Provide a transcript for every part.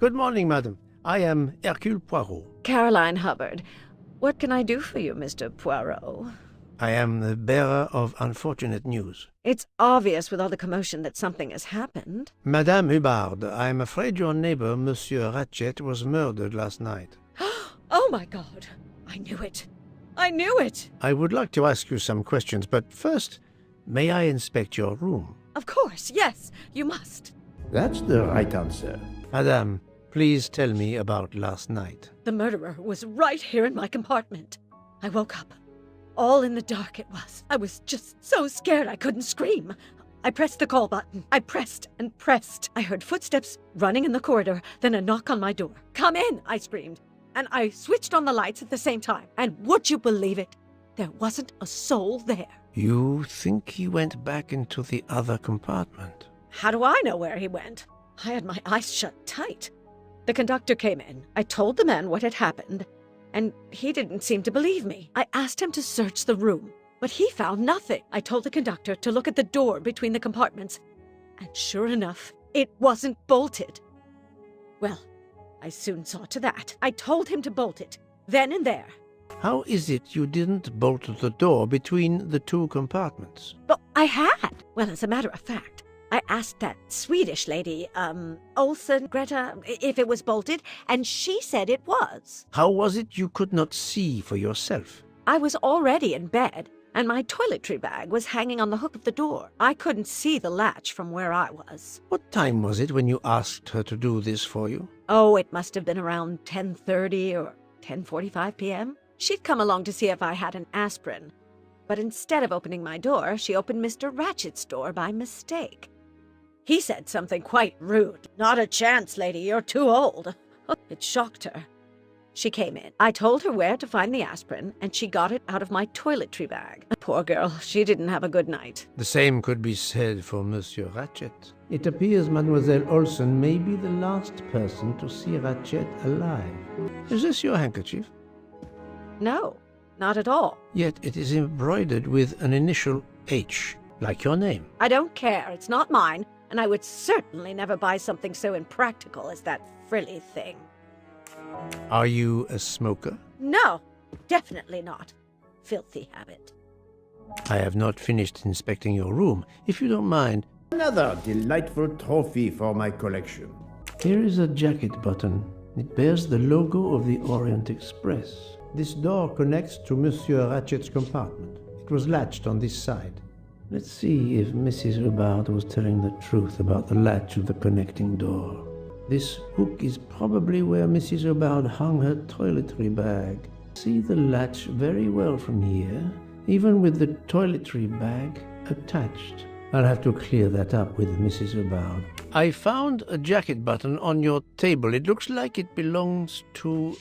Good morning, madam. I am Hercule Poirot. Caroline Hubbard. What can I do for you, Mr. Poirot? I am the bearer of unfortunate news. It's obvious with all the commotion that something has happened. Madame Hubbard, I am afraid your neighbor, Monsieur Ratchet, was murdered last night. Oh my God! I knew it! I knew it! I would like to ask you some questions, but first, may I inspect your room? Of course, yes, you must. That's the right answer. Madame, please tell me about last night. The murderer was right here in my compartment. I woke up. All in the dark it was. I was just so scared I couldn't scream. I pressed the call button. I pressed and pressed. I heard footsteps running in the corridor, then a knock on my door. "Come in," I screamed. And I switched on the lights at the same time. And would you believe it? There wasn't a soul there. You think he went back into the other compartment? How do I know where he went? I had my eyes shut tight. The conductor came in. I told the man what had happened, and he didn't seem to believe me. I asked him to search the room, but he found nothing. I told the conductor to look at the door between the compartments, and sure enough, it wasn't bolted. Well, I soon saw to that. I told him to bolt it, then and there. How is it you didn't bolt the door between the two compartments? But I had. Well, as a matter of fact, I asked that Swedish lady, Olsen, Greta, if it was bolted, and she said it was. How was it you could not see for yourself? I was already in bed, and my toiletry bag was hanging on the hook of the door. I couldn't see the latch from where I was. What time was it when you asked her to do this for you? Oh, it must have been around 10:30 or 10:45 p.m. She'd come along to see if I had an aspirin, but instead of opening my door, she opened Mr. Ratchet's door by mistake. He said something quite rude. "Not a chance, lady, you're too old." It shocked her. She came in. I told her where to find the aspirin, and she got it out of my toiletry bag. Poor girl, she didn't have a good night. The same could be said for Monsieur Ratchet. It appears Mademoiselle Olsen may be the last person to see Ratchet alive. Is this your handkerchief? No, not at all. Yet it is embroidered with an initial H, like your name. I don't care. It's not mine, and I would certainly never buy something so impractical as that frilly thing. Are you a smoker? No, definitely not. Filthy habit. I have not finished inspecting your room. If you don't mind, Another delightful trophy for my collection. here is a jacket button. It bears the logo of the Orient Express. This door connects to Monsieur Ratchet's compartment. It was latched on this side. Let's see if Mrs. Hubbard was telling the truth about the latch of the connecting door. This hook is probably where Mrs. Hubbard hung her toiletry bag. See the latch very well from here, even with the toiletry bag attached. I'll have to clear that up with Mrs. Hubbard. I found a jacket button on your table. It looks like it belongs to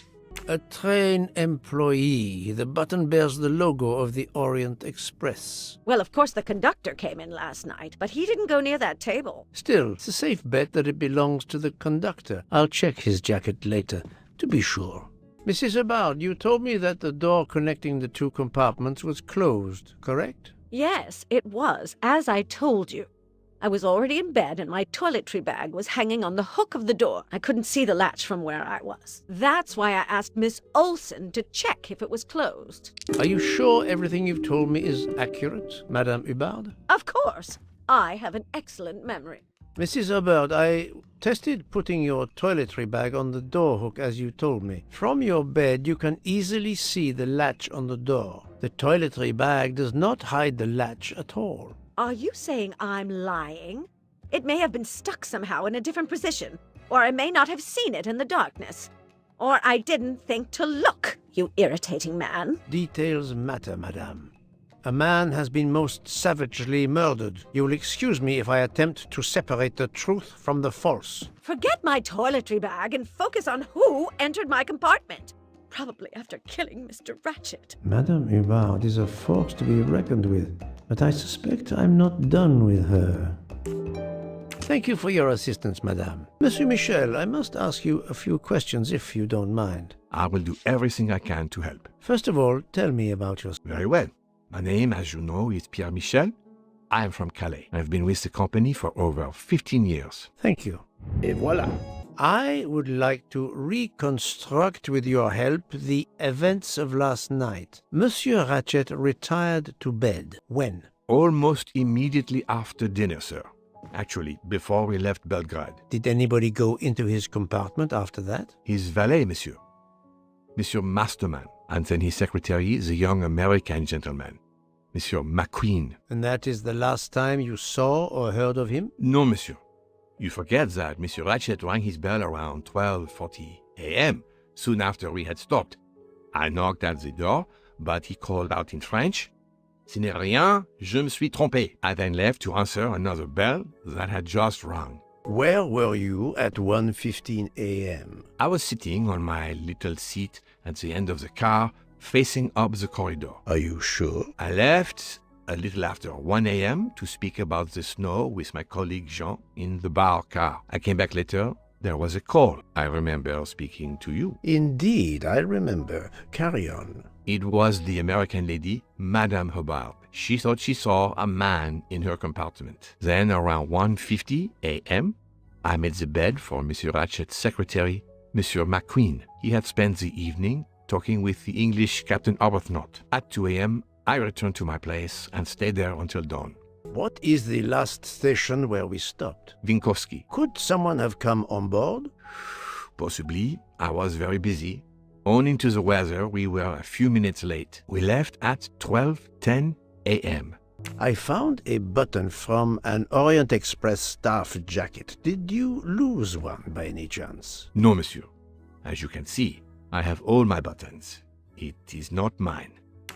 a train employee. The button bears the logo of the Orient Express. Well, of course the conductor came in last night, but he didn't go near that table. Still, it's a safe bet that it belongs to the conductor. I'll check his jacket later, to be sure. Mrs. Hubbard, you told me that the door connecting the two compartments was closed, correct? Yes, it was, as I told you. I was already in bed and my toiletry bag was hanging on the hook of the door. I couldn't see the latch from where I was. That's why I asked Miss Olsen to check if it was closed. Are you sure everything you've told me is accurate, Madame Hubbard? Of course. I have an excellent memory. Mrs. Hubbard, I tested putting your toiletry bag on the door hook as you told me. From your bed, you can easily see the latch on the door. The toiletry bag does not hide the latch at all. Are you saying I'm lying? It may have been stuck somehow in a different position, or I may not have seen it in the darkness. Or I didn't think to look, you irritating man. Details matter, madame. A man has been most savagely murdered. You will excuse me if I attempt to separate the truth from the false. Forget my toiletry bag and focus on who entered my compartment. Probably after killing Mr. Ratchet. Madame Hubbard is a force to be reckoned with, but I suspect I'm not done with her. Thank you for your assistance, madame. Monsieur Michel, I must ask you a few questions if you don't mind. I will do everything I can to help. First of all, tell me about yourself. Very well. My name, as you know, is Pierre Michel. I am from Calais. I've been with the company for over 15 years. Thank you. Et voilà. I would like to reconstruct with your help the events of last night. Monsieur Ratchet retired to bed. When? Almost immediately after dinner, sir. Actually, before we left Belgrade. Did anybody go into his compartment after that? His valet, monsieur. Monsieur Masterman, and then his secretary, the young American gentleman, Monsieur McQueen. And that is the last time you saw or heard of him? No, monsieur. You forget that Monsieur Ratchet rang his bell around 12:40 a.m., soon after we had stopped. I knocked at the door, but he called out in French, "Ce n'est rien, je me suis trompé." I then left to answer another bell that had just rung. Where were you at 1:15 a.m.? I was sitting on my little seat at the end of the car, facing up the corridor. Are you sure? I left a little after 1 a.m. to speak about the snow with my colleague Jean in the bar car. I came back later. There was a call. I remember speaking to you. Indeed, I remember. Carry on. It was the American lady, Madame Hobart. She thought she saw a man in her compartment. Then, around 1:50 a.m., I made the bed for Monsieur Ratchet's secretary, Monsieur McQueen. He had spent the evening talking with the English Captain Arbuthnot. At 2 a.m., I returned to my place and stayed there until dawn. What is the last station where we stopped? Vinkovsky. Could someone have come on board? Possibly. I was very busy. Owing to the weather, we were a few minutes late. We left at 12:10 a.m. I found a button from an Orient Express staff jacket. Did you lose one by any chance? No, monsieur. As you can see, I have all my buttons. It is not mine.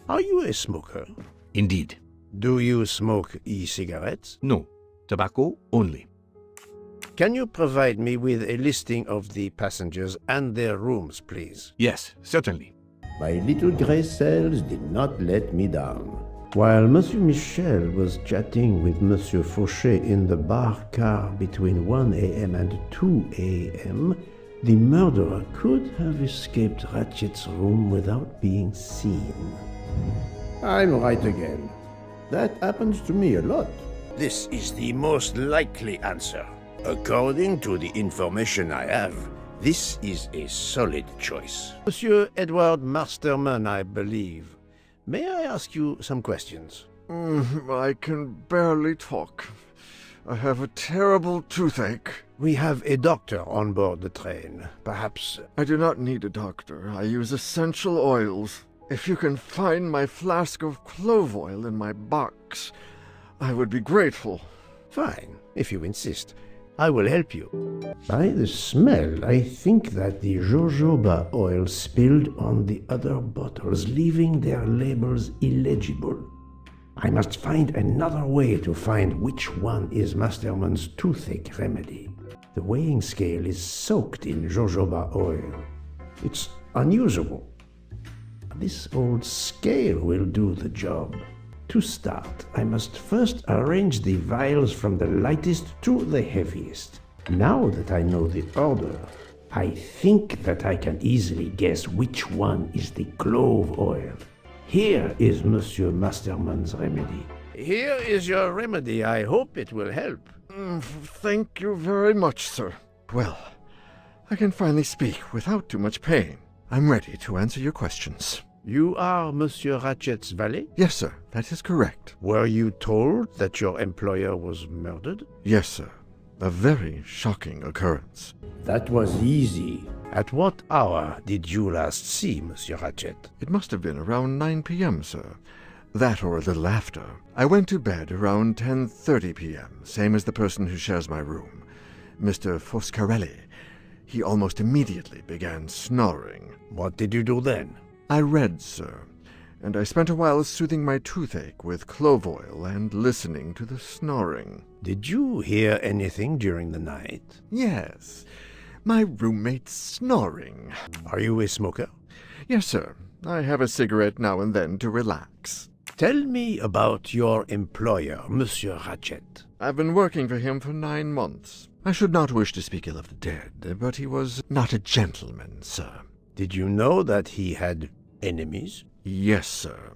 Are you a smoker? Indeed. Do you smoke e-cigarettes? No. Tobacco only. Can you provide me with a listing of the passengers and their rooms, please? Yes, certainly. My little grey cells did not let me down. While Monsieur Michel was chatting with Monsieur Fauchet in the bar car between 1 a.m. and 2 a.m., the murderer could have escaped Ratchet's room without being seen. I'm right again. That happens to me a lot. This is the most likely answer. According to the information I have, this is a solid choice. Monsieur Edward Masterman, I believe. May I ask you some questions? I can barely talk. I have a terrible toothache. We have a doctor on board the train. Perhaps... I do not need a doctor. I use essential oils. If you can find my flask of clove oil in my box, I would be grateful. Fine, if you insist. I will help you. By the smell, I think that the jojoba oil spilled on the other bottles, leaving their labels illegible. I must find another way to find which one is Masterman's toothache remedy. The weighing scale is soaked in jojoba oil. It's unusable. This old scale will do the job. To start, I must first arrange the vials from the lightest to the heaviest. Now that I know the order, I think that I can easily guess which one is the clove oil. Here is Monsieur Masterman's remedy. Here is your remedy. I hope it will help. Thank you very much, sir. Well, I can finally speak without too much pain. I'm ready to answer your questions. You are Monsieur Ratchet's valet? Yes, sir, that is correct. Were you told that your employer was murdered? Yes, sir. A very shocking occurrence. That was easy. At what hour did you last see Monsieur Ratchet? It must have been around 9 p.m., sir. That or a little after. I went to bed around 10:30 p.m., same as the person who shares my room, Mr. Foscarelli. He almost immediately began snoring. What did you do then? I read, sir, and I spent a while soothing my toothache with clove oil and listening to the snoring. Did you hear anything during the night? Yes, my roommate snoring. Are you a smoker? Yes, sir. I have a cigarette now and then to relax. Tell me about your employer, Monsieur Ratchet. I've been working for him for 9 months. I should not wish to speak ill of the dead, but he was not a gentleman, sir. Did you know that he had enemies? Yes, sir.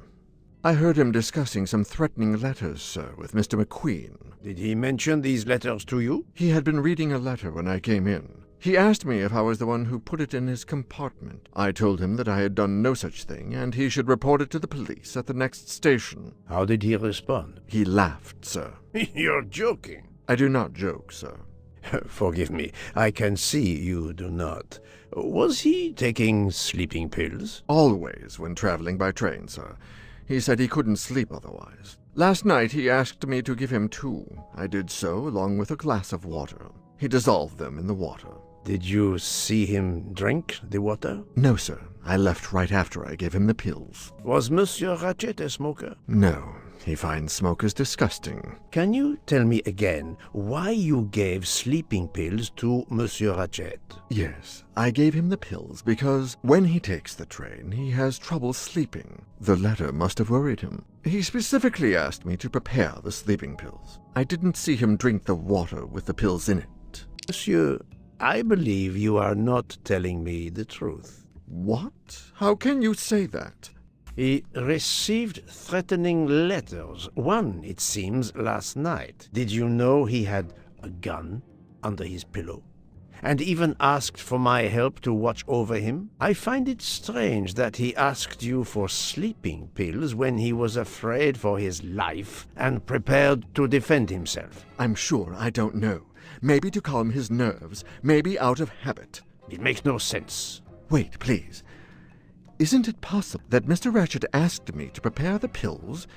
I heard him discussing some threatening letters, sir, with Mr. McQueen. Did he mention these letters to you? He had been reading a letter when I came in. He asked me if I was the one who put it in his compartment. I told him that I had done no such thing, and he should report it to the police at the next station. How did he respond? He laughed, sir. You're joking. I do not joke, sir. Forgive me, I can see you do not. Was he taking sleeping pills? Always when traveling by train, sir. He said he couldn't sleep otherwise. Last night he asked me to give him 2. I did so, along with a glass of water. He dissolved them in the water. Did you see him drink the water? No, sir. I left right after I gave him the pills. Was Monsieur Ratchet a smoker? No. He finds smokers disgusting. Can you tell me again why you gave sleeping pills to Monsieur Ratchet? Yes, I gave him the pills because when he takes the train, he has trouble sleeping. The letter must have worried him. He specifically asked me to prepare the sleeping pills. I didn't see him drink the water with the pills in it. Monsieur, I believe you are not telling me the truth. What? How can you say that? He received threatening letters. One, it seems, last night. Did you know he had a gun under his pillow? And even asked for my help to watch over him? I find it strange that he asked you for sleeping pills when he was afraid for his life and prepared to defend himself. I'm sure I don't know. Maybe to calm his nerves, maybe out of habit. It makes no sense. Wait, please. Isn't it possible that Mr. Ratchet asked me to prepare the pills,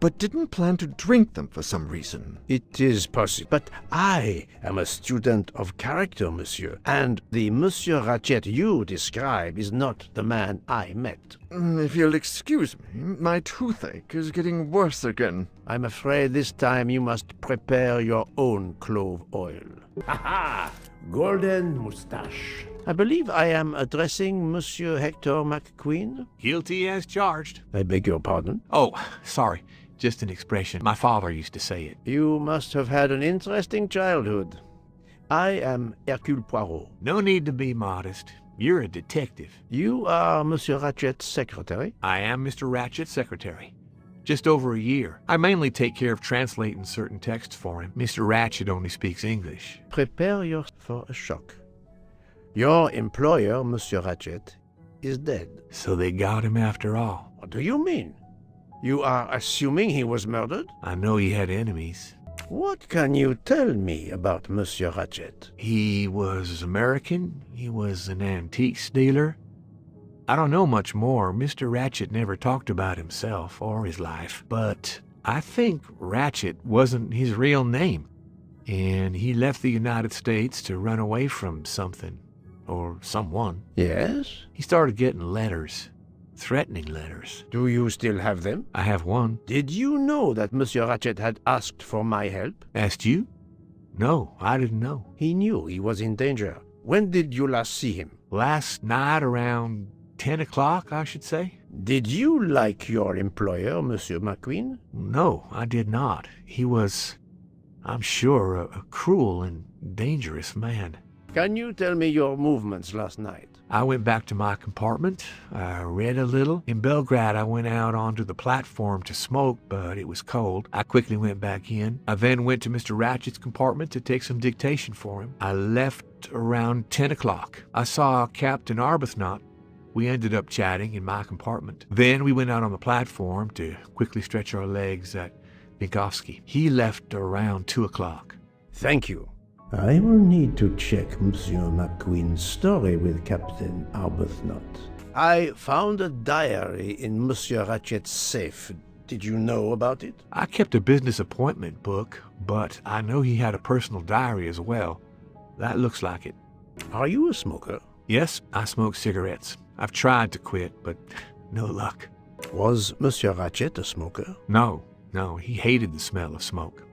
but didn't plan to drink them for some reason? It is possible, but I am a student of character, monsieur, and the Monsieur Ratchet you describe is not the man I met. If you'll excuse me, my toothache is getting worse again. I'm afraid this time you must prepare your own clove oil. Ha! Golden moustache. I believe I am addressing Monsieur Hector McQueen. Guilty as charged. I beg your pardon. Oh, sorry. Just an expression. My father used to say it. You must have had an interesting childhood. I am Hercule Poirot. No need to be modest. You're a detective. You are Monsieur Ratchet's secretary? I am Mr. Ratchet's secretary. Just over a year. I mainly take care of translating certain texts for him. Mr. Ratchet only speaks English. Prepare yourself for a shock. Your employer, Monsieur Ratchet, is dead. So they got him after all. What do you mean? You are assuming he was murdered? I know he had enemies. What can you tell me about Monsieur Ratchet? He was American. He was an antiques dealer. I don't know much more. Mr. Ratchet never talked about himself or his life. But I think Ratchet wasn't his real name. And he left the United States to run away from something. Or someone. Yes? He started getting letters. Threatening letters. Do you still have them? I have one. Did you know that Monsieur Ratchet had asked for my help? Asked you? No, I didn't know. He knew he was in danger. When did you last see him? Last night around 10 o'clock, I should say. Did you like your employer, Monsieur McQueen? No, I did not. He was, I'm sure, a cruel and dangerous man. Can you tell me your movements last night? I went back to my compartment. I read a little. In Belgrade, I went out onto the platform to smoke, but it was cold. I quickly went back in. I then went to Mr. Ratchet's compartment to take some dictation for him. I left around 10 o'clock. I saw Captain Arbuthnot. We ended up chatting in my compartment. Then we went out on the platform to quickly stretch our legs at Binkovsky. He left around 2 o'clock. Thank you. I will need to check Monsieur McQueen's story with Captain Arbuthnot. I found a diary in Monsieur Ratchet's safe. Did you know about it? I kept a business appointment book, but I know he had a personal diary as well. That looks like it. Are you a smoker? Yes, I smoke cigarettes. I've tried to quit, but no luck. Was Monsieur Ratchet a smoker? No, he hated the smell of smoke.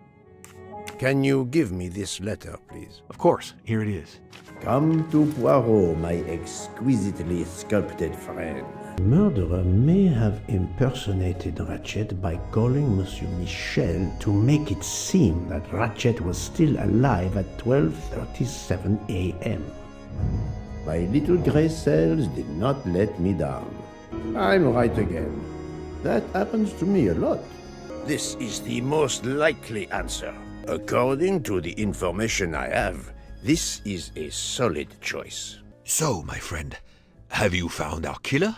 Can you give me this letter, please? Of course, here it is. Come to Poirot, my exquisitely sculpted friend. The murderer may have impersonated Ratchet by calling Monsieur Michel to make it seem that Ratchet was still alive at 12:37 a.m. My little gray cells did not let me down. I'm right again. That happens to me a lot. This is the most likely answer. According to the information I have, This is a solid choice. So, my friend, have you found our killer?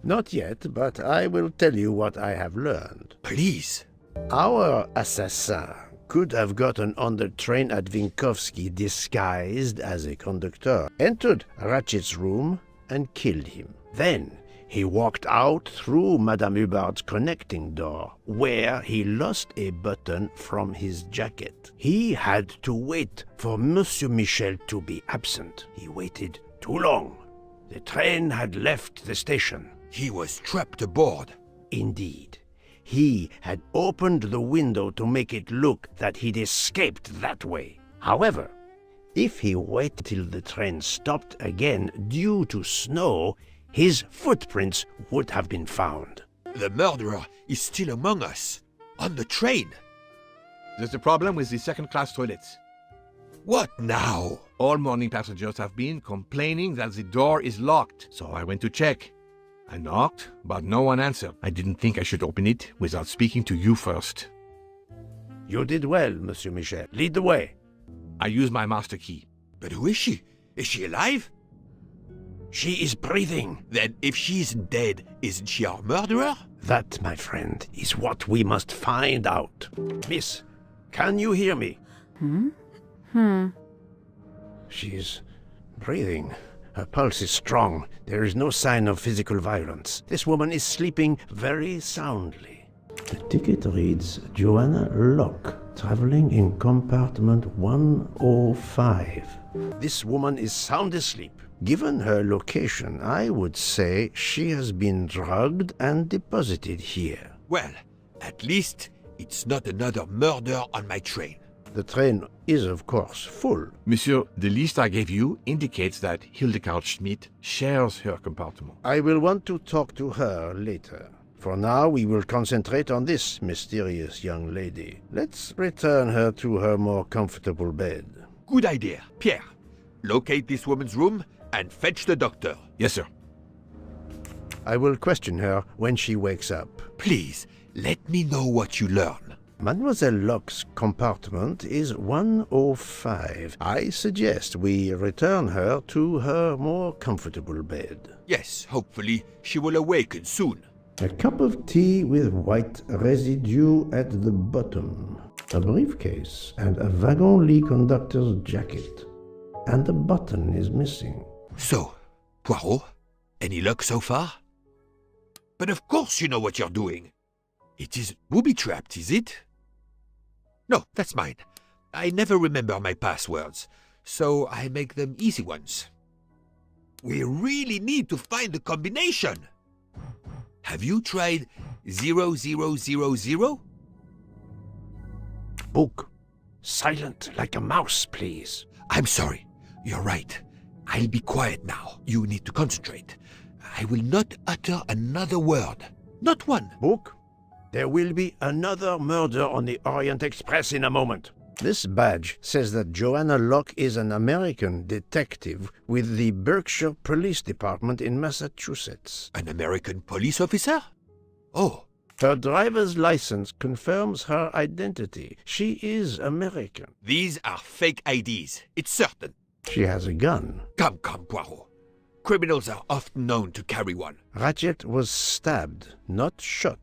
Not yet, but I will tell you what I have learned. Please. Our assassin could have gotten on the train at Vinkovsky disguised as a conductor, entered Ratchet's room, and killed him. Then he walked out through Madame Hubbard's connecting door, where he lost a button from his jacket. He had to wait for Monsieur Michel to be absent. He waited too long. The train had left the station. He was trapped aboard. Indeed. He had opened the window to make it look that he'd escaped that way. However, if he waited till the train stopped again due to snow, his footprints would have been found. The murderer is still among us. On the train. There's a problem with the second-class toilets. What now? All morning passengers have been complaining that the door is locked, so I went to check. I knocked, but no one answered. I didn't think I should open it without speaking to you first. You did well, Monsieur Michel. Lead the way. I used my master key. But who is she? Is she alive? She is breathing. Then if she isn't dead, isn't she our murderer? That, my friend, is what we must find out. Miss, can you hear me? She's breathing. Her pulse is strong. There is no sign of physical violence. This woman is sleeping very soundly. The ticket reads Joanna Locke, traveling in compartment 105. This woman is sound asleep. Given her location, I would say she has been drugged and deposited here. Well, at least it's not another murder on my train. The train is, of course, full. Monsieur, the list I gave you indicates that Hildegard Schmidt shares her compartment. I will want to talk to her later. For now, we will concentrate on this mysterious young lady. Let's return her to her more comfortable bed. Good idea. Pierre, locate this woman's room and fetch the doctor. Yes, sir. I will question her when she wakes up. Please, let me know what you learn. Mademoiselle Locke's compartment is 105. I suggest we return her to her more comfortable bed. Yes, hopefully she will awaken soon. A cup of tea with white residue at the bottom. A briefcase and a wagon-lit conductor's jacket. And a button is missing. So, Poirot, any luck so far? But of course you know what you're doing. It is booby-trapped, is it? No, that's mine. I never remember my passwords, so I make them easy ones. We really need to find the combination. Have you tried 0000? Book. Silent like a mouse, please. I'm sorry. You're right. I'll be quiet now. You need to concentrate. I will not utter another word. Not one. Book. There will be another murder on the Orient Express in a moment. This badge says that Joanna Locke is an American detective with the Berkshire Police Department in Massachusetts. An American police officer? Oh. Her driver's license confirms her identity. She is American. These are fake IDs. It's certain. She has a gun. Come, Poirot. Criminals are often known to carry one. Ratchet was stabbed, not shot.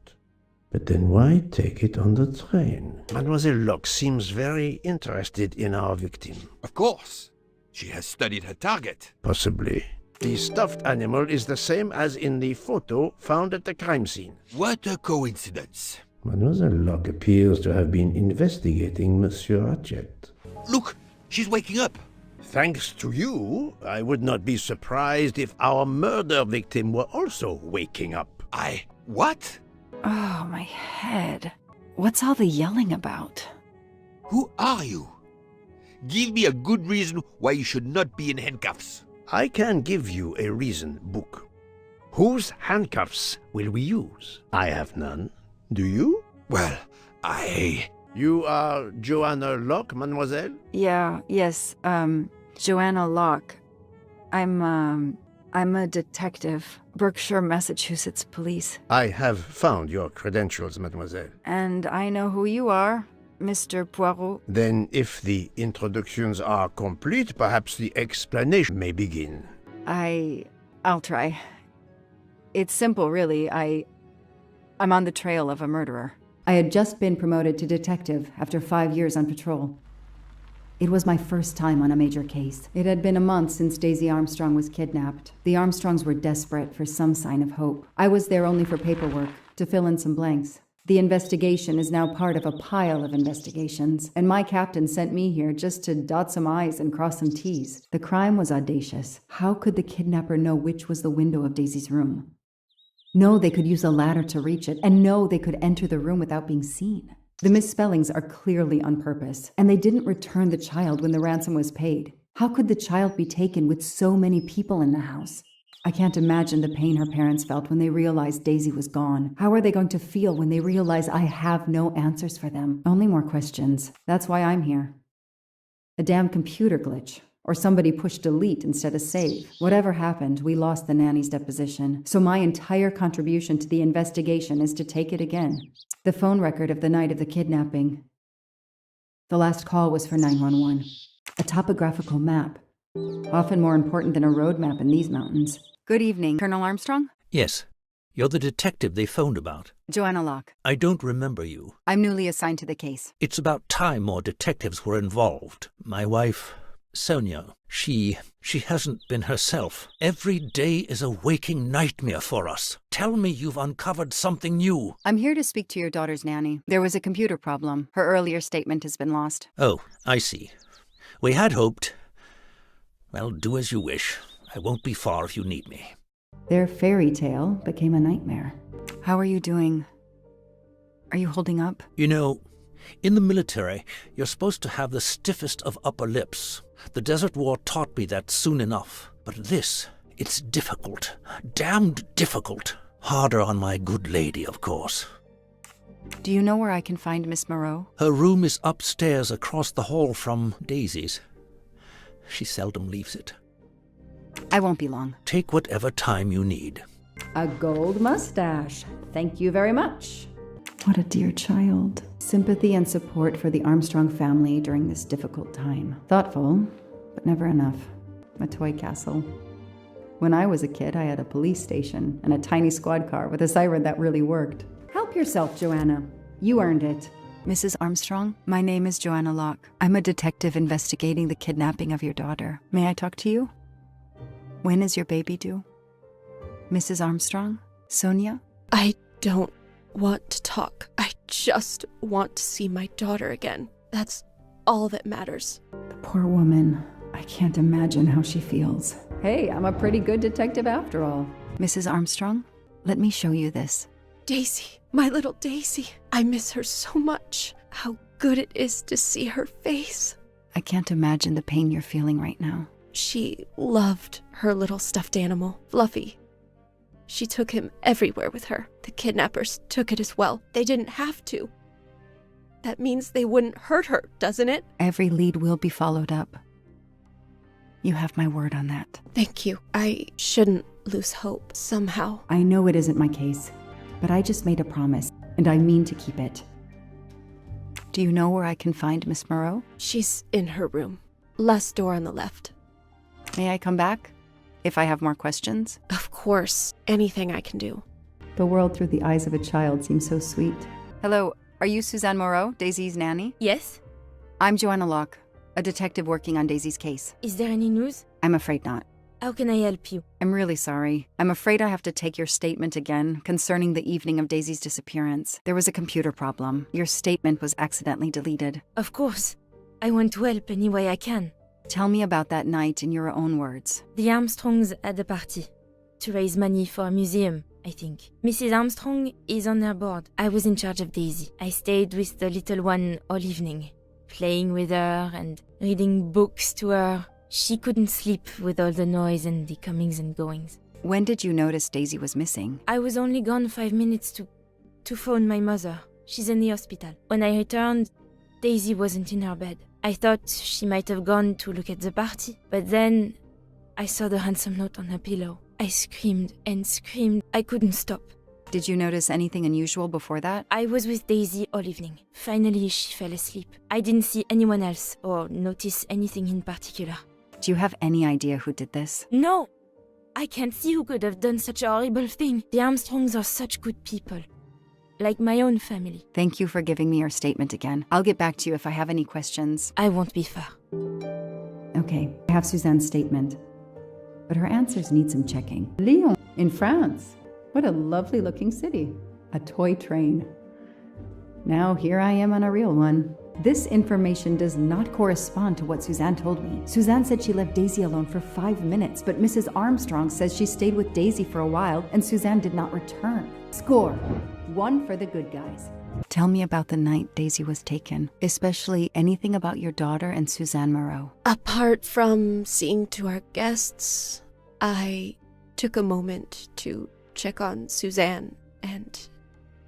But then why take it on the train? Mademoiselle Locke seems very interested in our victim. Of course. She has studied her target. Possibly. The stuffed animal is the same as in the photo found at the crime scene. What a coincidence. Mademoiselle Locke appears to have been investigating Monsieur Ratchet. Look, she's waking up. Thanks to you, I would not be surprised if our murder victim were also waking up. What? Oh, my head. What's all the yelling about? Who are you? Give me a good reason why you should not be in handcuffs. I can give you a reason, Book. Whose handcuffs will we use? I have none. Do you? Well, You are Joanna Locke, mademoiselle? Yes, Joanna Locke. I'm a detective, Berkshire, Massachusetts Police. I have found your credentials, mademoiselle. And I know who you are. Mr. Poirot. Then, if the introductions are complete, perhaps the explanation may begin. I'll try. It's simple, really. I'm on the trail of a murderer. I had just been promoted to detective after 5 years on patrol. It was my first time on a major case. It had been a month since Daisy Armstrong was kidnapped. The Armstrongs were desperate for some sign of hope. I was there only for paperwork, to fill in some blanks. The investigation is now part of a pile of investigations, and my captain sent me here just to dot some I's and cross some T's. The crime was audacious. How could the kidnapper know which was the window of Daisy's room? No, they could use a ladder to reach it, and no, they could enter the room without being seen. The misspellings are clearly on purpose, and they didn't return the child when the ransom was paid. How could the child be taken with so many people in the house? I can't imagine the pain her parents felt when they realized Daisy was gone. How are they going to feel when they realize I have no answers for them? Only more questions. That's why I'm here. A damn computer glitch. Or somebody pushed delete instead of save. Whatever happened, we lost the nanny's deposition. So my entire contribution to the investigation is to take it again. The phone record of the night of the kidnapping. The last call was for 911. A topographical map. Often more important than a road map in these mountains. Good evening, Colonel Armstrong? Yes. You're the detective they phoned about. Joanna Locke. I don't remember you. I'm newly assigned to the case. It's about time more detectives were involved. My wife, Sonia, she hasn't been herself. Every day is a waking nightmare for us. Tell me you've uncovered something new. I'm here to speak to your daughter's nanny. There was a computer problem. Her earlier statement has been lost. Oh, I see. We had hoped. Well, do as you wish. I won't be far if you need me. Their fairy tale became a nightmare. How are you doing? Are you holding up? You know, in the military, you're supposed to have the stiffest of upper lips. The Desert War taught me that soon enough. But this, it's difficult. Damned difficult. Harder on my good lady, of course. Do you know where I can find Miss Moreau? Her room is upstairs across the hall from Daisy's. She seldom leaves it. I won't be long. Take whatever time you need. A gold mustache. Thank you very much. What a dear child. Sympathy and support for the Armstrong family during this difficult time. Thoughtful, but never enough. A toy castle. When I was a kid, I had a police station and a tiny squad car with a siren that really worked. Help yourself, Joanna. You earned it. Mrs. Armstrong, my name is Joanna Locke. I'm a detective investigating the kidnapping of your daughter. May I talk to you? When is your baby due? Mrs. Armstrong? Sonia? I don't want to talk. I just want to see my daughter again. That's all that matters. The poor woman. I can't imagine how she feels. Hey, I'm a pretty good detective after all. Mrs. Armstrong, let me show you this. Daisy, my little Daisy. I miss her so much. How good it is to see her face. I can't imagine the pain you're feeling right now. She loved her little stuffed animal, Fluffy. She took him everywhere with her. The kidnappers took it as well. They didn't have to. That means they wouldn't hurt her, doesn't it? Every lead will be followed up. You have my word on that. Thank you. I shouldn't lose hope somehow. I know it isn't my case, but I just made a promise, and I mean to keep it. Do you know where I can find Miss Moreau? She's in her room. Last door on the left. May I come back? If I have more questions? Of course. Anything I can do. The world through the eyes of a child seems so sweet. Hello, are you Suzanne Moreau, Daisy's nanny? Yes? I'm Joanna Locke, a detective working on Daisy's case. Is there any news? I'm afraid not. How can I help you? I'm really sorry. I'm afraid I have to take your statement again concerning the evening of Daisy's disappearance. There was a computer problem. Your statement was accidentally deleted. Of course. I want to help any way I can. Tell me about that night in your own words. The Armstrongs had a party to raise money for a museum, I think. Mrs. Armstrong is on her board. I was in charge of Daisy. I stayed with the little one all evening, playing with her and reading books to her. She couldn't sleep with all the noise and the comings and goings. When did you notice Daisy was missing? I was only gone 5 minutes to phone my mother. She's in the hospital. When I returned, Daisy wasn't in her bed. I thought she might have gone to look at the party, but then I saw the ransom note on her pillow. I screamed and screamed. I couldn't stop. Did you notice anything unusual before that? I was with Daisy all evening. Finally, she fell asleep. I didn't see anyone else or notice anything in particular. Do you have any idea who did this? No! I can't see who could have done such a horrible thing. The Armstrongs are such good people. Like my own family. Thank you for giving me your statement again. I'll get back to you if I have any questions. I won't be far. Okay, I have Suzanne's statement. But her answers need some checking. Lyon, in France. What a lovely looking city. A toy train. Now here I am on a real one. This information does not correspond to what Suzanne told me. Suzanne said she left Daisy alone for 5 minutes, but Mrs. Armstrong says she stayed with Daisy for a while and Suzanne did not return. Score. 1 for the good guys. Tell me about the night Daisy was taken, especially anything about your daughter and Suzanne Moreau. Apart from seeing to our guests, I took a moment to check on Suzanne and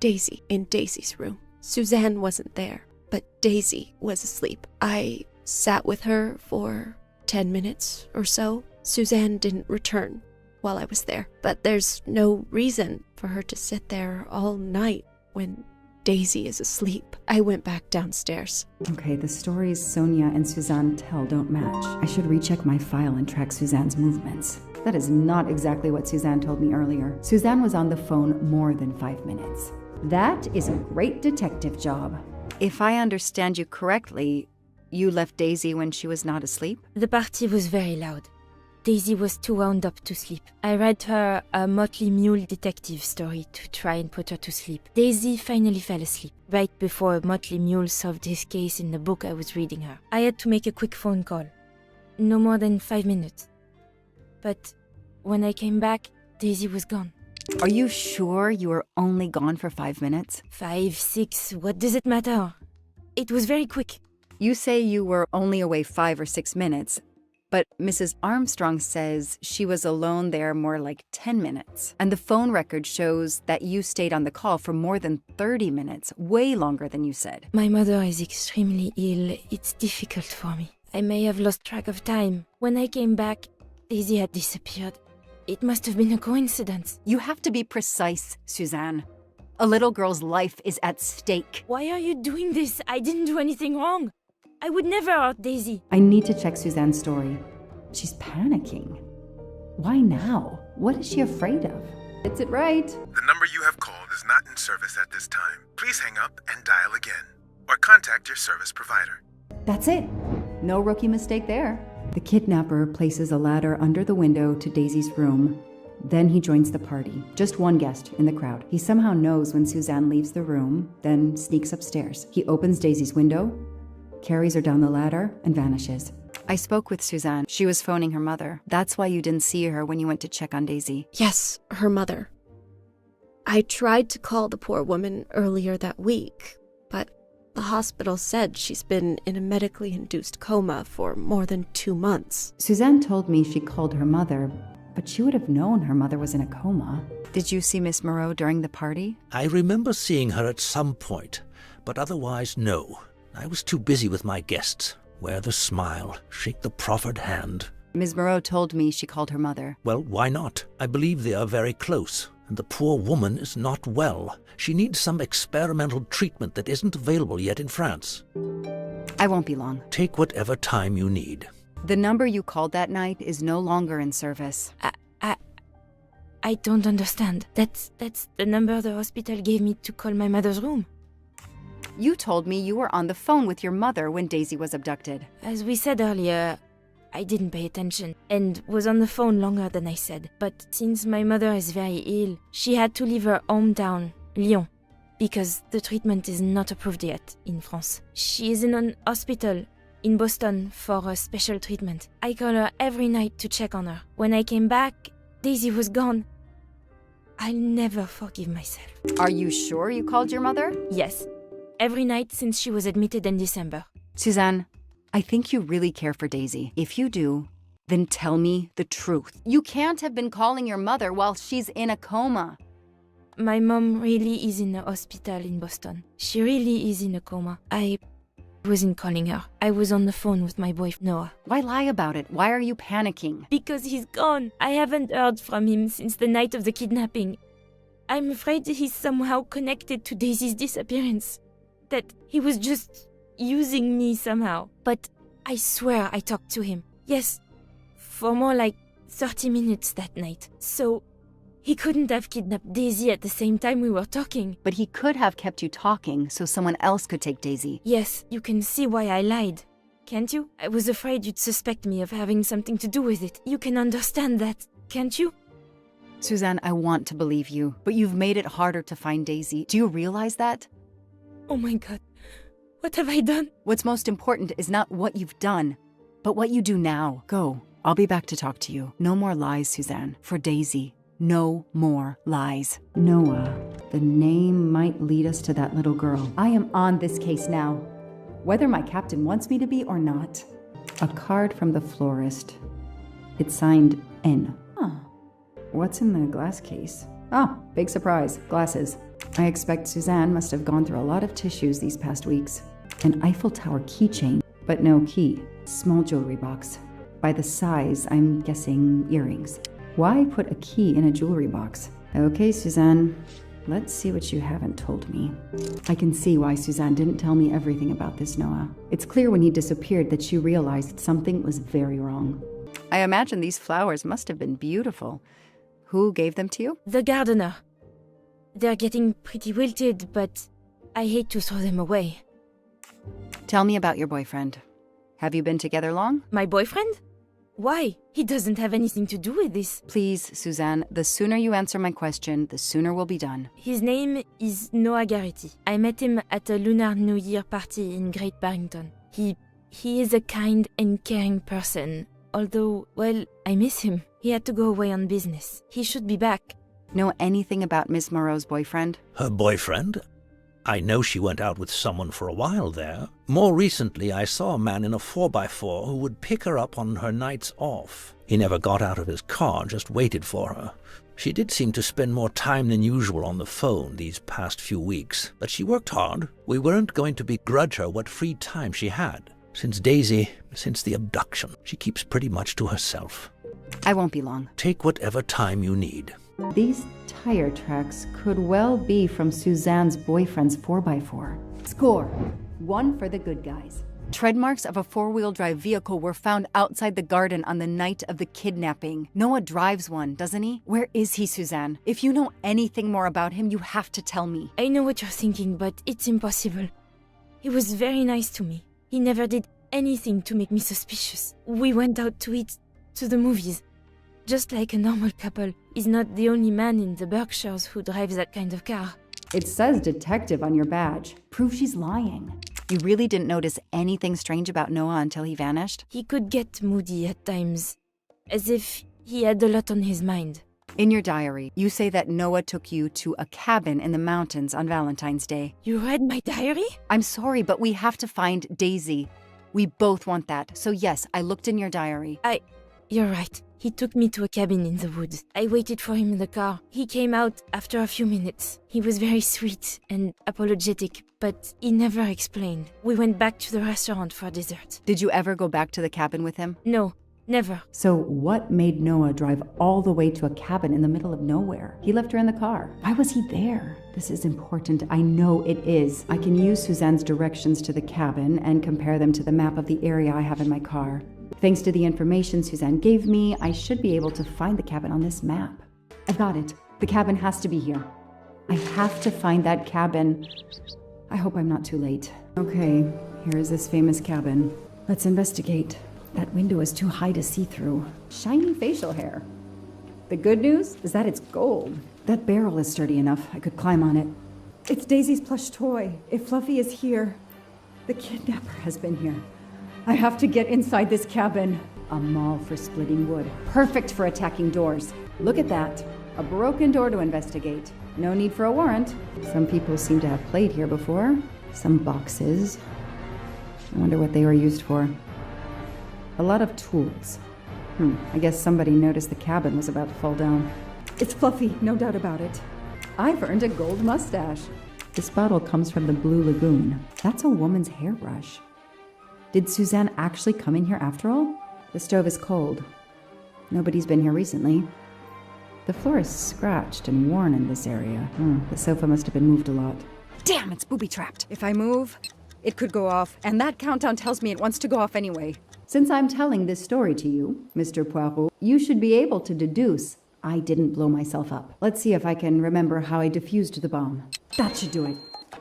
Daisy in Daisy's room. Suzanne wasn't there, but Daisy was asleep. I sat with her for 10 minutes or so. Suzanne didn't return while I was there, but there's no reason for her to sit there all night when Daisy is asleep. I went back downstairs. Okay, the stories Sonia and Suzanne tell don't match. I should recheck my file and track Suzanne's movements. That is not exactly what Suzanne told me earlier. Suzanne was on the phone more than 5 minutes. That is a great detective job. If I understand you correctly, you left Daisy when she was not asleep? The party was very loud. Daisy was too wound up to sleep. I read her a Motley Mule detective story to try and put her to sleep. Daisy finally fell asleep, right before Motley Mule solved his case in the book I was reading her. I had to make a quick phone call. No more than 5 minutes. But when I came back, Daisy was gone. Are you sure you were only gone for 5 minutes? 5, 6, what does it matter? It was very quick. You say you were only away 5 or 6 minutes, but Mrs. Armstrong says she was alone there more like 10 minutes. And the phone record shows that you stayed on the call for more than 30 minutes, way longer than you said. My mother is extremely ill. It's difficult for me. I may have lost track of time. When I came back, Daisy had disappeared. It must have been a coincidence. You have to be precise, Suzanne. A little girl's life is at stake. Why are you doing this? I didn't do anything wrong. I would never hurt Daisy. I need to check Suzanne's story. She's panicking. Why now? What is she afraid of? Is it right? The number you have called is not in service at this time. Please hang up and dial again. Or contact your service provider. That's it. No rookie mistake there. The kidnapper places a ladder under the window to Daisy's room. Then he joins the party. Just one guest in the crowd. He somehow knows when Suzanne leaves the room, then sneaks upstairs. He opens Daisy's window, carries her down the ladder, and vanishes. I spoke with Suzanne. She was phoning her mother. That's why you didn't see her when you went to check on Daisy. Yes, her mother. I tried to call the poor woman earlier that week, but the hospital said she's been in a medically induced coma for more than 2 months. Suzanne told me she called her mother, but she would have known her mother was in a coma. Did you see Miss Moreau during the party? I remember seeing her at some point, but otherwise no. I was too busy with my guests. Wear the smile, shake the proffered hand. Ms. Moreau told me she called her mother. Well, why not? I believe they are very close, and the poor woman is not well. She needs some experimental treatment that isn't available yet in France. I won't be long. Take whatever time you need. The number you called that night is no longer in service. I don't understand. That's the number the hospital gave me to call my mother's room. You told me you were on the phone with your mother when Daisy was abducted. As we said earlier, I didn't pay attention and was on the phone longer than I said. But since my mother is very ill, she had to leave her hometown, Lyon, because the treatment is not approved yet in France. She is in an hospital in Boston for a special treatment. I call her every night to check on her. When I came back, Daisy was gone. I'll never forgive myself. Are you sure you called your mother? Yes. Every night since she was admitted in December. Suzanne, I think you really care for Daisy. If you do, then tell me the truth. You can't have been calling your mother while she's in a coma. My mom really is in a hospital in Boston. She really is in a coma. I wasn't calling her. I was on the phone with my boyfriend, Noah. Why lie about it? Why are you panicking? Because he's gone. I haven't heard from him since the night of the kidnapping. I'm afraid he's somehow connected to Daisy's disappearance. That he was just using me somehow. But I swear I talked to him. Yes, for more like 30 minutes that night. So he couldn't have kidnapped Daisy at the same time we were talking. But he could have kept you talking so someone else could take Daisy. Yes, you can see why I lied. Can't you? I was afraid you'd suspect me of having something to do with it. You can understand that, can't you? Suzanne, I want to believe you, but you've made it harder to find Daisy. Do you realize that? Oh my god. What have I done? What's most important is not what you've done, but what you do now. Go. I'll be back to talk to you. No more lies, Suzanne. For Daisy. No more lies. Noah. The name might lead us to that little girl. I am on this case now, whether my captain wants me to be or not. A card from the florist. It's signed N. Huh. What's in the glass case? Oh, big surprise. Glasses. I expect Suzanne must have gone through a lot of tissues these past weeks. An Eiffel Tower keychain, but no key. Small jewelry box. By the size, I'm guessing earrings. Why put a key in a jewelry box? Okay, Suzanne. Let's see what you haven't told me. I can see why Suzanne didn't tell me everything about this, Noah. It's clear when he disappeared that she realized something was very wrong. I imagine these flowers must have been beautiful. Who gave them to you? The gardener. They're getting pretty wilted, but I hate to throw them away. Tell me about your boyfriend. Have you been together long? My boyfriend? Why? He doesn't have anything to do with this. Please, Suzanne, the sooner you answer my question, the sooner we'll be done. His name is Noah Garrity. I met him at a Lunar New Year party in Great Barrington. He is a kind and caring person. Although, well, I miss him. He had to go away on business. He should be back. Know anything about Miss Moreau's boyfriend? Her boyfriend? I know she went out with someone for a while there. More recently, I saw a man in a 4x4 who would pick her up on her nights off. He never got out of his car, just waited for her. She did seem to spend more time than usual on the phone these past few weeks, but she worked hard. We weren't going to begrudge her what free time she had. Since the abduction, she keeps pretty much to herself. I won't be long. Take whatever time you need. These tire tracks could well be from Suzanne's boyfriend's 4x4. Score. 1 for the good guys. Tread marks of a 4-wheel drive vehicle were found outside the garden on the night of the kidnapping. Noah drives one, doesn't he? Where is he, Suzanne? If you know anything more about him, you have to tell me. I know what you're thinking, but it's impossible. He was very nice to me. He never did anything to make me suspicious. We went out to eat, to the movies. Just like a normal couple. He's not the only man in the Berkshires who drives that kind of car. It says detective on your badge. Prove she's lying. You really didn't notice anything strange about Noah until he vanished? He could get moody at times, as if he had a lot on his mind. In your diary, you say that Noah took you to a cabin in the mountains on Valentine's Day. You read my diary? I'm sorry, but we have to find Daisy. We both want that. So yes, I looked in your diary. You're right. He took me to a cabin in the woods. I waited for him in the car. He came out after a few minutes. He was very sweet and apologetic, but he never explained. We went back to the restaurant for dessert. Did you ever go back to the cabin with him? No, never. So what made Noah drive all the way to a cabin in the middle of nowhere? He left her in the car. Why was he there? This is important. I know it is. I can use Suzanne's directions to the cabin and compare them to the map of the area I have in my car. Thanks to the information Suzanne gave me, I should be able to find the cabin on this map. I've got it. The cabin has to be here. I have to find that cabin. I hope I'm not too late. Okay, here is this famous cabin. Let's investigate. That window is too high to see through. Shiny facial hair. The good news is that it's gold. That barrel is sturdy enough. I could climb on it. It's Daisy's plush toy. If Fluffy is here, the kidnapper has been here. I have to get inside this cabin. A maul for splitting wood. Perfect for attacking doors. Look at that. A broken door to investigate. No need for a warrant. Some people seem to have played here before. Some boxes. I wonder what they were used for. A lot of tools. I guess somebody noticed the cabin was about to fall down. It's Fluffy, no doubt about it. I've earned a gold mustache. This bottle comes from the Blue Lagoon. That's a woman's hairbrush. Did Suzanne actually come in here after all? The stove is cold. Nobody's been here recently. The floor is scratched and worn in this area. The sofa must have been moved a lot. Damn, it's booby-trapped. If I move, it could go off, and that countdown tells me it wants to go off anyway. Since I'm telling this story to you, Mr. Poirot, you should be able to deduce I didn't blow myself up. Let's see if I can remember how I defused the bomb. That should do it.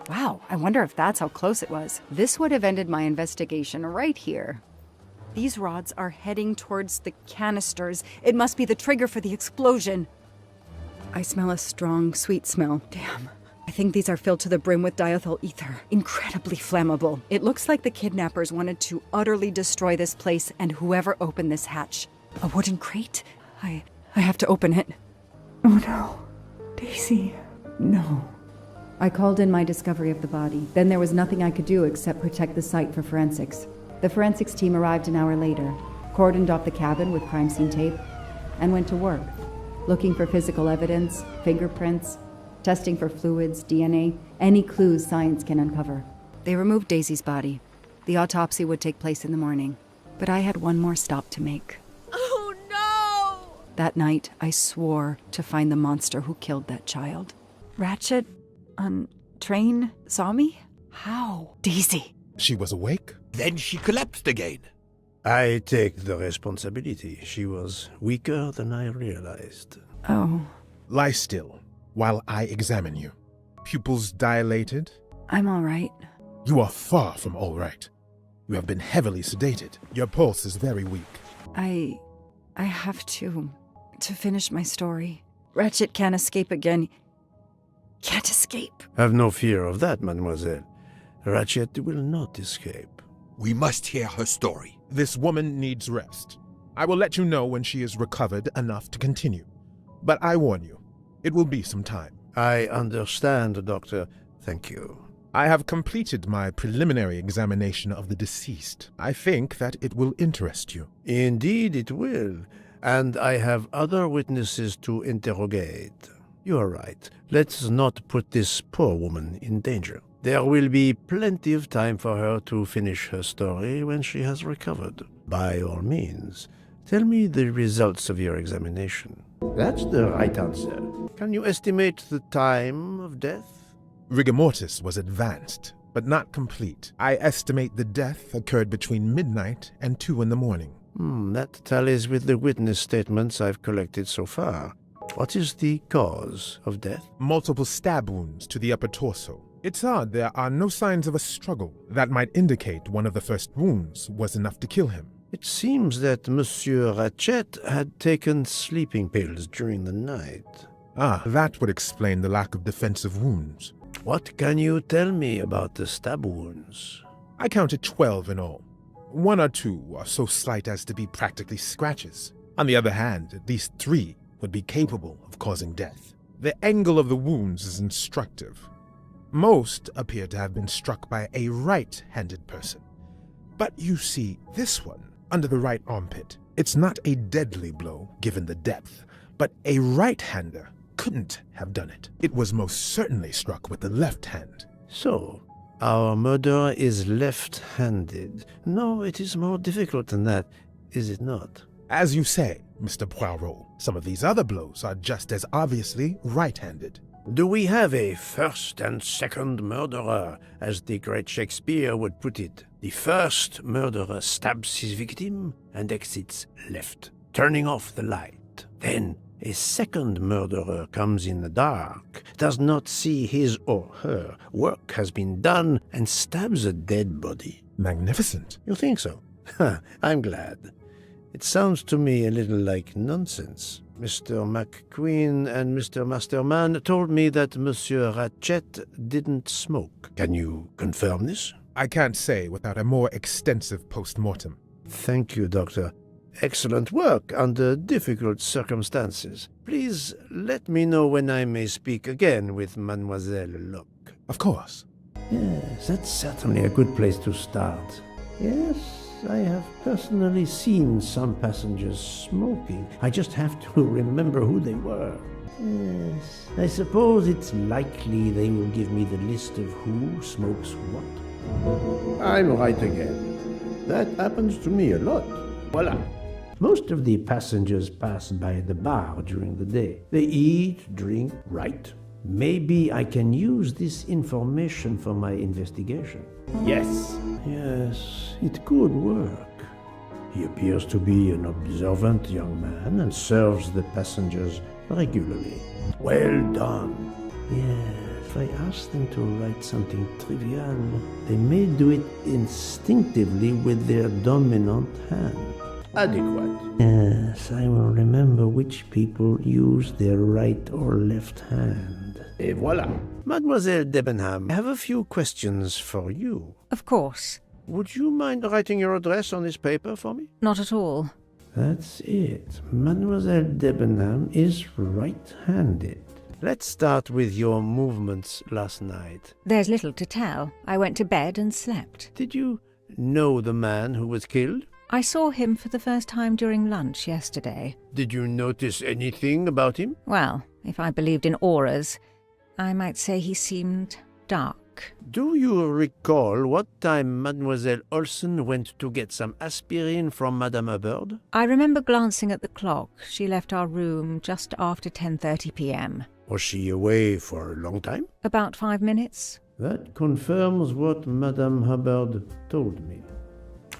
Wow, I wonder if that's how close it was. This would have ended my investigation right here. These rods are heading towards the canisters. It must be the trigger for the explosion. I smell a strong, sweet smell. Damn. I think these are filled to the brim with diethyl ether. Incredibly flammable. It looks like the kidnappers wanted to utterly destroy this place and whoever opened this hatch. A wooden crate? I have to open it. Oh no. Daisy. No. I called in my discovery of the body. Then there was nothing I could do except protect the site for forensics. The forensics team arrived an hour later, cordoned off the cabin with crime scene tape, and went to work, looking for physical evidence, fingerprints, testing for fluids, DNA, any clues science can uncover. They removed Daisy's body. The autopsy would take place in the morning. But I had one more stop to make. Oh no! That night, I swore to find the monster who killed that child. Ratchet, on train, saw me? How? Daisy. She was awake? Then she collapsed again. I take the responsibility. She was weaker than I realized. Oh. Lie still while I examine you. Pupils dilated? I'm all right. You are far from all right. You have been heavily sedated. Your pulse is very weak. I have to finish my story. Ratchet can't escape again. Can't escape. Have no fear of that, mademoiselle. Ratchet will not escape. We must hear her story. This woman needs rest. I will let you know when she is recovered enough to continue. But I warn you, it will be some time. I understand, Doctor. Thank you. I have completed my preliminary examination of the deceased. I think that it will interest you. Indeed it will. And I have other witnesses to interrogate. You are right. Let's not put this poor woman in danger. There will be plenty of time for her to finish her story when she has recovered. By all means, tell me the results of your examination. That's the right answer. Can you estimate the time of death? Rigor mortis was advanced, but not complete. I estimate the death occurred between midnight and 2 in the morning. That tallies with the witness statements I've collected so far. What is the cause of death? Multiple stab wounds to the upper torso. It's odd there are no signs of a struggle. That might indicate one of the first wounds was enough to kill him. It seems that Monsieur Ratchet had taken sleeping pills during the night. That would explain the lack of defensive wounds. What can you tell me about the stab wounds? I counted 12 in all. 1 or 2 are so slight as to be practically scratches. On the other hand, at least 3 would be capable of causing death. The angle of the wounds is instructive. Most appear to have been struck by a right-handed person. But you see, this one, under the right armpit, it's not a deadly blow given the depth, but a right-hander couldn't have done it. It was most certainly struck with the left hand. So, our murderer is left-handed. No, it is more difficult than that, is it not? As you say, Mr. Poirot, some of these other blows are just as obviously right-handed. Do we have a first and second murderer, as the great Shakespeare would put it? The first murderer stabs his victim and exits left, turning off the light. Then a second murderer comes in the dark, does not see his or her work has been done, and stabs a dead body. Magnificent. You think so? I'm glad. It sounds to me a little like nonsense. Mr. McQueen and Mr. Masterman told me that Monsieur Ratchet didn't smoke. Can you confirm this? I can't say without a more extensive post-mortem. Thank you, Doctor. Excellent work under difficult circumstances. Please let me know when I may speak again with Mademoiselle Locke. Of course. Yes, that's certainly a good place to start. Yes, I have personally seen some passengers smoking. I just have to remember who they were. Yes, I suppose it's likely they will give me the list of who smokes what. I'm right again. That happens to me a lot. Voila. Most of the passengers pass by the bar during the day. They eat, drink, write. Maybe I can use this information for my investigation. Yes, it could work. He appears to be an observant young man and serves the passengers regularly. Well done. Yes, if I ask them to write something trivial, they may do it instinctively with their dominant hand. Adequate. Yes, I will remember which people use their right or left hand. Et voilà. Mademoiselle Debenham, I have a few questions for you. Of course. Would you mind writing your address on this paper for me? Not at all. That's it. Mademoiselle Debenham is right-handed. Let's start with your movements last night. There's little to tell. I went to bed and slept. Did you know the man who was killed? I saw him for the first time during lunch yesterday. Did you notice anything about him? Well, if I believed in auras, I might say he seemed dark. Do you recall what time Mademoiselle Olsen went to get some aspirin from Madame Hubbard? I remember glancing at the clock. She left our room just after 10:30 p.m. Was she away for a long time? About 5 minutes. That confirms what Madame Hubbard told me.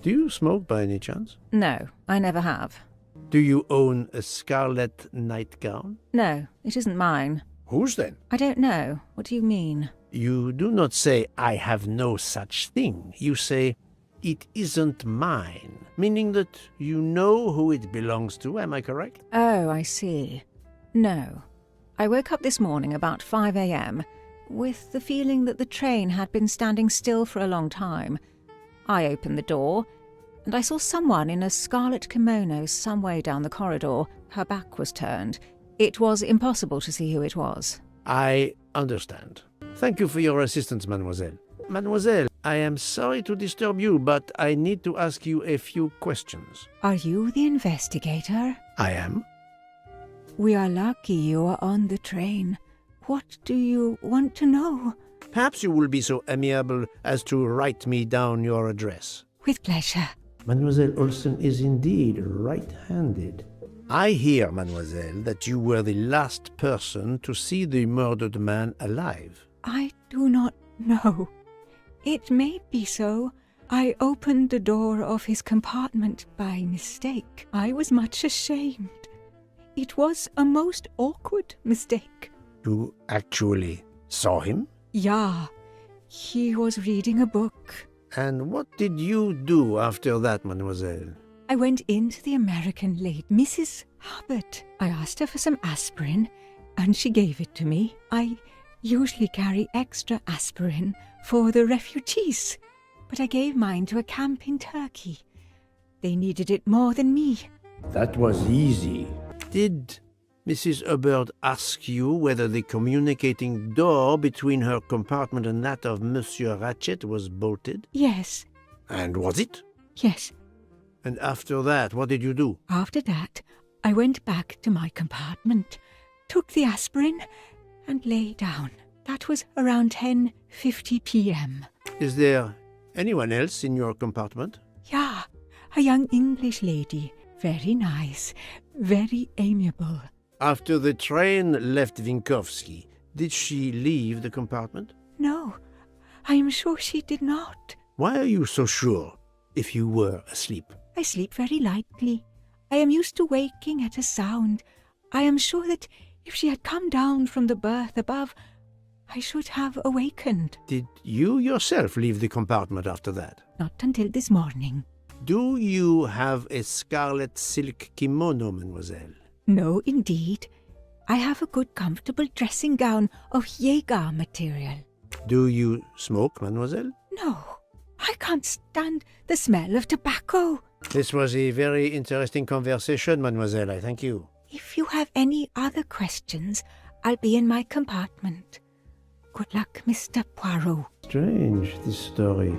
Do you smoke by any chance? No, I never have. Do you own a scarlet nightgown? No, it isn't mine. Whose then? I don't know. What do you mean? You do not say, I have no such thing. You say, it isn't mine, meaning that you know who it belongs to. Am I correct? Oh, I see. No. I woke up this morning about 5 a.m. with the feeling that the train had been standing still for a long time. I opened the door, and I saw someone in a scarlet kimono some way down the corridor. Her back was turned. It was impossible to see who it was. I understand. Thank you for your assistance, mademoiselle. Mademoiselle, I am sorry to disturb you, but I need to ask you a few questions. Are you the investigator? I am. We are lucky you are on the train. What do you want to know? Perhaps you will be so amiable as to write me down your address. With pleasure. Mademoiselle Olsen is indeed right-handed. I hear, mademoiselle, that you were the last person to see the murdered man alive. I do not know. It may be so. I opened the door of his compartment by mistake. I was much ashamed. It was a most awkward mistake. You actually saw him? Yeah. He was reading a book. And what did you do after that, mademoiselle? I went into the American lady, Mrs. Hubbard. I asked her for some aspirin, and she gave it to me. I usually carry extra aspirin for the refugees, but I gave mine to a camp in Turkey. They needed it more than me. That was easy. Did Mrs. Hubbard ask you whether the communicating door between her compartment and that of Monsieur Ratchet was bolted? Yes. And was it? Yes. And after that, what did you do? After that, I went back to my compartment, took the aspirin, and lay down. That was around 10:50 p.m. Is there anyone else in your compartment? Yeah, a young English lady. Very nice, very amiable. After the train left Vinkovsky, did she leave the compartment? No, I am sure she did not. Why are you so sure, if you were asleep? I sleep very lightly. I am used to waking at a sound. I am sure that if she had come down from the berth above, I should have awakened. Did you yourself leave the compartment after that? Not until this morning. Do you have a scarlet silk kimono, mademoiselle? No, indeed. I have a good, comfortable dressing gown of Jaeger material. Do you smoke, mademoiselle? No, I can't stand the smell of tobacco. This was a very interesting conversation, mademoiselle. I thank you. If you have any other questions, I'll be in my compartment. Good luck, Mr. Poirot. Strange, this story.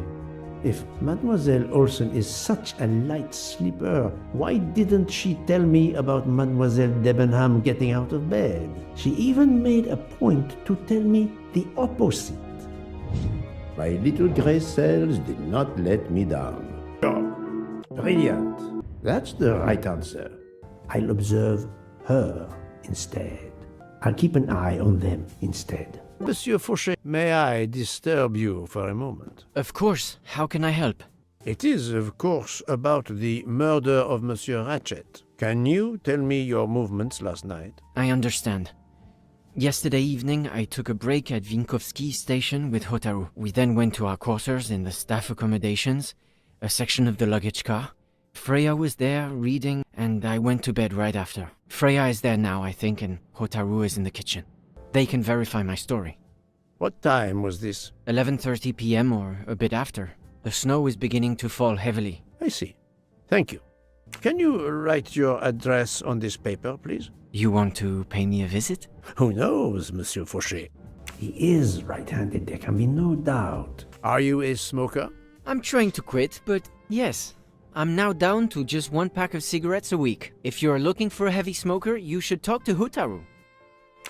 If Mademoiselle Olsen is such a light sleeper, why didn't she tell me about Mademoiselle Debenham getting out of bed? She even made a point to tell me the opposite. My little grey cells did not let me down. Oh, brilliant. That's the right answer. I'll observe her instead. I'll keep an eye on them instead. Monsieur Fauchet, may I disturb you for a moment? Of course. How can I help? It is, of course, about the murder of Monsieur Ratchet. Can you tell me your movements last night? I understand. Yesterday evening, I took a break at Vinkovsky station with Hotaru. We then went to our quarters in the staff accommodations, a section of the luggage car. Freya was there, reading, and I went to bed right after. Freya is there now, I think, and Hotaru is in the kitchen. They can verify my story. What time was this? 11:30 p.m. or a bit after. The snow is beginning to fall heavily. I see. Thank you. Can you write your address on this paper, please? You want to pay me a visit? Who knows, Monsieur Fauchet? He is right-handed, there can be no doubt. Are you a smoker? I'm trying to quit, but yes. I'm now down to just 1 pack of cigarettes a week. If you're looking for a heavy smoker, you should talk to Hotaru.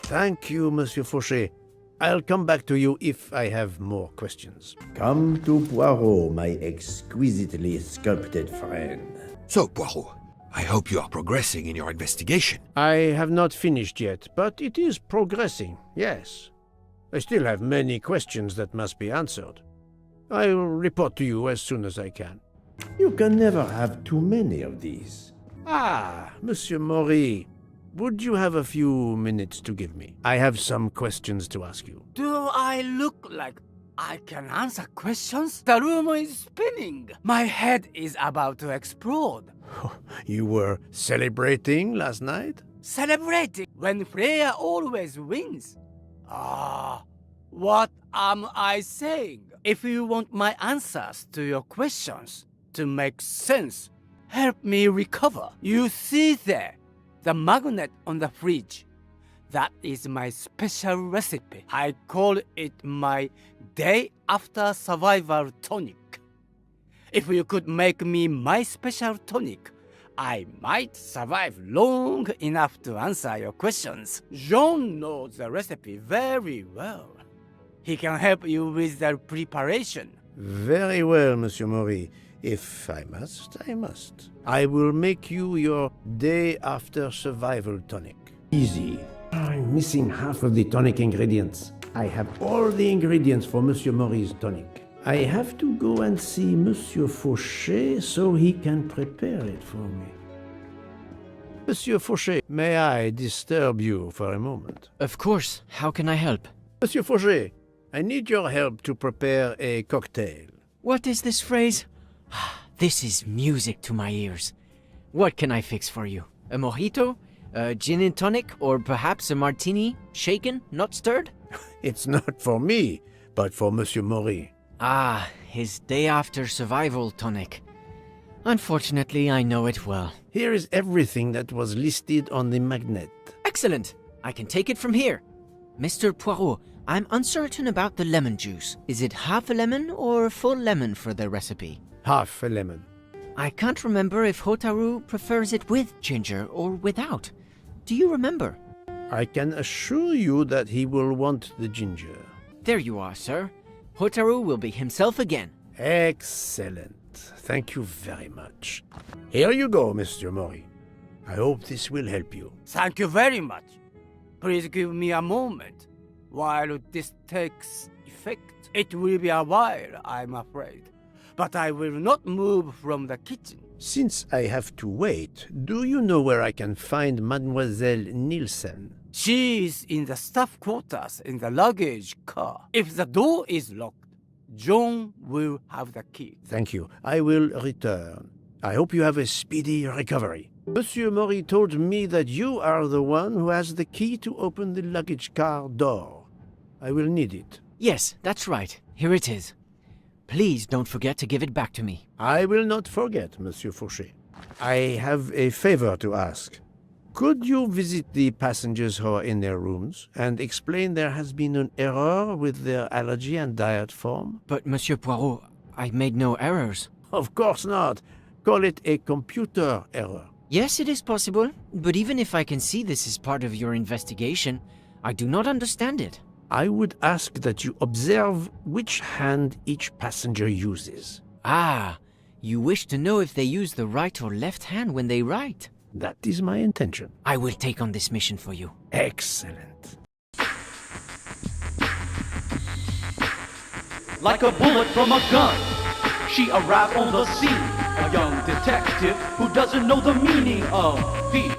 Thank you, Monsieur Fauchet. I'll come back to you if I have more questions. Come to Poirot, my exquisitely sculpted friend. So, Poirot, I hope you are progressing in your investigation. I have not finished yet, but it is progressing, yes. I still have many questions that must be answered. I'll report to you as soon as I can. You can never have too many of these. Ah, Monsieur Maury, would you have a few minutes to give me? I have some questions to ask you. Do I look like I can answer questions? The room is spinning. My head is about to explode. You were celebrating last night? Celebrating when Freya always wins. Ah, what am I saying? If you want my answers to your questions to make sense, help me recover. You see there, the magnet on the fridge. That is my special recipe. I call it my day after survival tonic. If you could make me my special tonic, I might survive long enough to answer your questions. Jean knows the recipe very well. He can help you with the preparation. Very well, Monsieur Maury. If I must, I must. I will make you your day after survival tonic. Easy. I'm missing half of the tonic ingredients. I have all the ingredients for Monsieur Maury's tonic. I have to go and see Monsieur Fauchet so he can prepare it for me. Monsieur Fauchet, may I disturb you for a moment? Of course. How can I help? Monsieur Fauchet, I need your help to prepare a cocktail. What is this phrase? This is music to my ears. What can I fix for you? A mojito? A gin and tonic? Or perhaps a martini? Shaken, not stirred? It's not for me, but for Monsieur Maury. Ah, his day after survival tonic. Unfortunately, I know it well. Here is everything that was listed on the magnet. Excellent! I can take it from here. Mr. Poirot, I'm uncertain about the lemon juice. Is it half a lemon or a full lemon for the recipe? Half a lemon. I can't remember if Hotaru prefers it with ginger or without. Do you remember? I can assure you that he will want the ginger. There you are, sir. Hotaru will be himself again. Excellent. Thank you very much. Here you go, Mr. Maury. I hope this will help you. Thank you very much. Please give me a moment. While this takes effect, it will be a while, I'm afraid. But I will not move from the kitchen. Since I have to wait, do you know where I can find Mademoiselle Nielsen? She is in the staff quarters in the luggage car. If the door is locked, John will have the key. Thank you. I will return. I hope you have a speedy recovery. Monsieur Maury told me that you are the one who has the key to open the luggage car door. I will need it. Yes, that's right. Here it is. Please don't forget to give it back to me. I will not forget, Monsieur Fauchet. I have a favor to ask. Could you visit the passengers who are in their rooms and explain there has been an error with their allergy and diet form? But, Monsieur Poirot, I made no errors. Of course not. Call it a computer error. Yes, it is possible, but even if I can see this is part of your investigation, I do not understand it. I would ask that you observe which hand each passenger uses. Ah, You wish to know if they use the right or left hand when they write? That is my intention. I will take on this mission for you. Excellent. Like a bullet from a gun, she arrived on the scene. A young detective who doesn't know the meaning of the